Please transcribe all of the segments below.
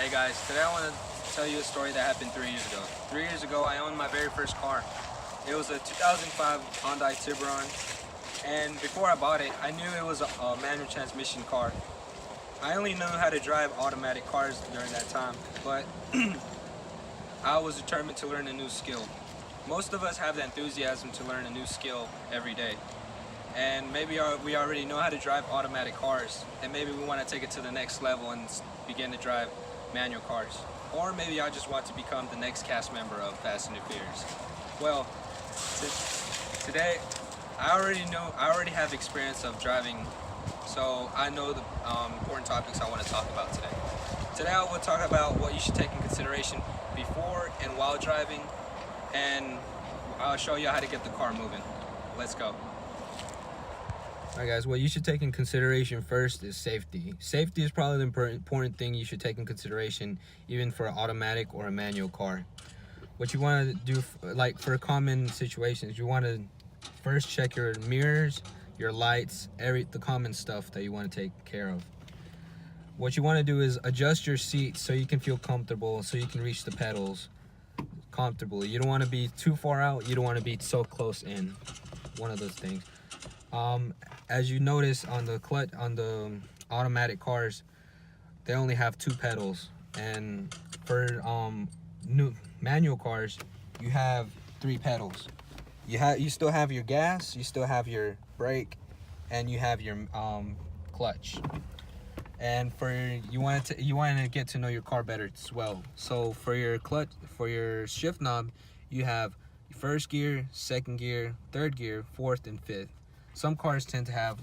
Hey guys, today I want to tell you a story that happened 3 years ago. 3 years ago, I owned my very first car. It was a 2005 Hyundai Tiburon, and before I bought it, I knew it was a manual transmission car. I only knew how to drive automatic cars during that time, but I was determined to learn a new skill. Most of us have the enthusiasm to learn a new skill every day. And maybe we already know how to drive automatic cars, and maybe we want to take it to the next level and begin to drive manual cars. Or maybe I just want to become the next cast member of Fast and the Furious. Well, today I already have experience of driving, so I know the important topics I want to talk about today. Today I will talk about what you should take in consideration before and while driving, and I'll show you how to get the car moving. Let's go. Alright guys, what you should take in consideration first is safety. Safety is probably the important thing you should take in consideration even for an automatic or a manual car. What you want to do, like for common situations, you want to first check your mirrors, your lights, the common stuff that you want to take care of. What you want to do is adjust your seat so you can feel comfortable, so you can reach the pedals comfortably. You don't want to be too far out, you don't want to be so close in. One of those things. As you notice on the automatic cars, they only have 2 pedals, and for new manual cars, you have 3 pedals. You still have your gas, you still have your brake, and you have your clutch. And you want to get to know your car better as well. So for your shift knob, you have first gear, second gear, third gear, fourth, and fifth. Some cars tend to have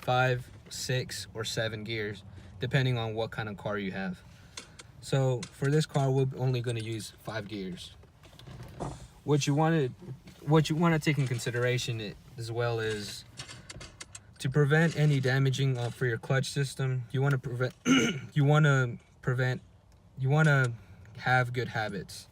5, 6, or 7 gears, depending on what kind of car you have. So for this car, we're only going to use 5 gears. What you want to take in consideration as well is to prevent any damaging for your clutch system. You want to have good habits.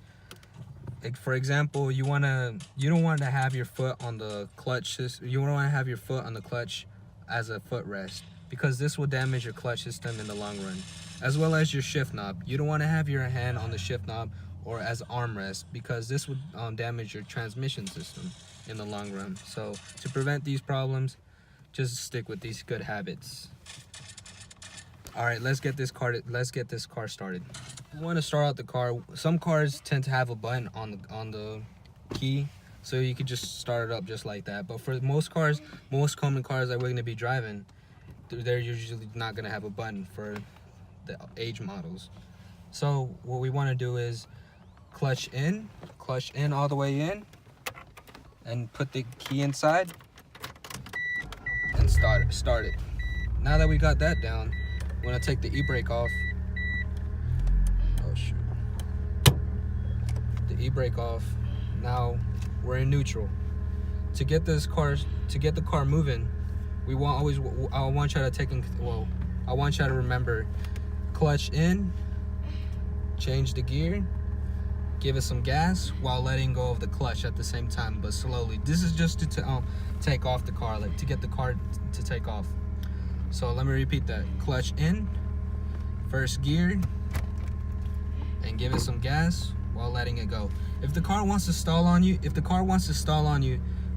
Like for example, you don't want to have your foot on the clutch system. You don't want to have your foot on the clutch as a footrest, because this will damage your clutch system in the long run, as well as your shift knob. You don't want to have your hand on the shift knob or as armrest, because this would damage your transmission system in the long run. So to prevent these problems, just stick with these good habits. All right, let's get this car started. You want to start out the car. Some cars tend to have a button on the key, so you could just start it up just like that. But for most common cars that we're going to be driving, they're usually not going to have a button for the age models. So what we want to do is clutch in all the way in, and put the key inside and start it. Now that we got that down, we're going to take the e-brake off. Oh shoot. The e-brake off. Now we're in neutral. To get the car moving, I want you to remember, clutch in, change the gear, give it some gas while letting go of the clutch at the same time, but slowly. This is just to take off the car, like to get the car to take off. So let me repeat that. Clutch in, first gear, and give it some gas while letting it go. If the car wants to stall on you,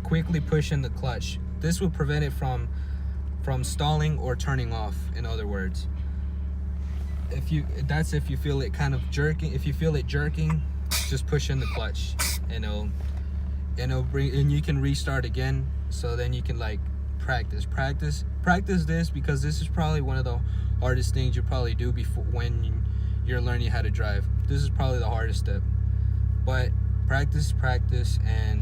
quickly push in the clutch. This will prevent it from stalling or turning off, in other words. If you feel it kind of jerking. If you feel it jerking, just push in the clutch, and you can restart again. So then you can practice this, because this is probably one of the hardest things you probably do when you're learning how to drive. This is probably the hardest step, but practice, and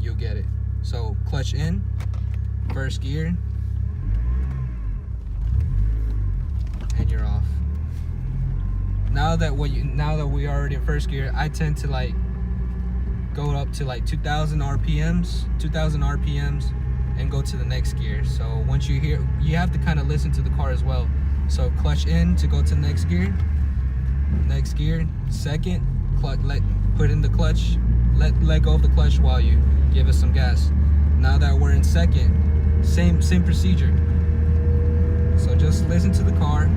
you'll get it. So clutch in, first gear, and you're off. Now that we are already in first gear, I tend to go up to 2,000 RPMs and go to the next gear. So once you have to kind of listen to the car as well. So clutch in to go to the next gear, second, put in the clutch, let go of the clutch while you give it some gas. Now that we're in second, same procedure. So just listen to the car,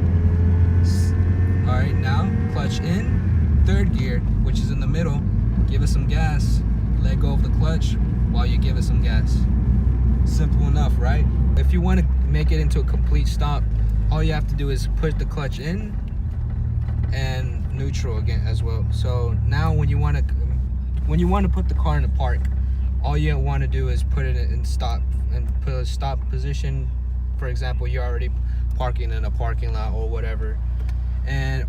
All right, now clutch in, third gear, which is in the middle. Give it some gas, let go of the clutch while you give it some gas. Simple enough, right? If you want to make it into a complete stop, all you have to do is put the clutch in and neutral again as well. So now when you want to put the car in the park, all you want to do is put it in stop and put a stop position. For example, you're already parking in a parking lot or whatever,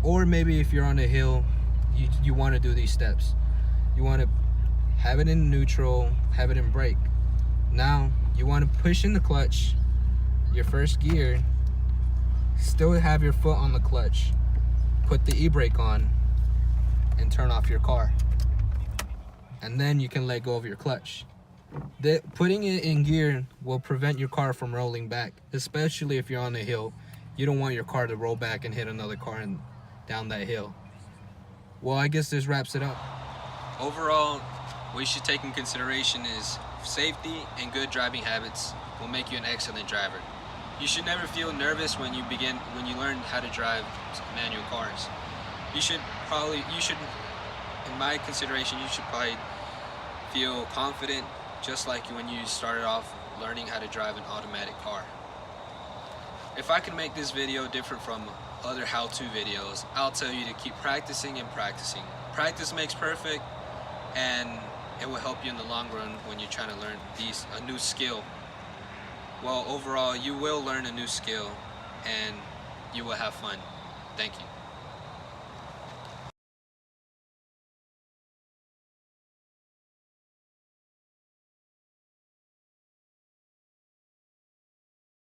or maybe if you're on a hill, you want to do these steps. You want to have it in neutral, have it in brake. Now you want to push in the clutch, your first gear, still have your foot on the clutch, put the e-brake on, and turn off your car. And then you can let go of your clutch. Putting it in gear will prevent your car from rolling back, especially if you're on a hill. You don't want your car to roll back and hit another car and down that hill. Well, I guess this wraps it up. Overall, what you should take in consideration is safety and good driving habits will make you an excellent driver. You should never feel nervous when you learn how to drive manual cars. In my consideration, you should probably feel confident just like when you started off learning how to drive an automatic car. If I can make this video different from other how-to videos, I'll tell you to keep practicing and practicing. Practice makes perfect, and it will help you in the long run when you're trying to learn a new skill. Well, overall, you will learn a new skill and you will have fun. Thank you.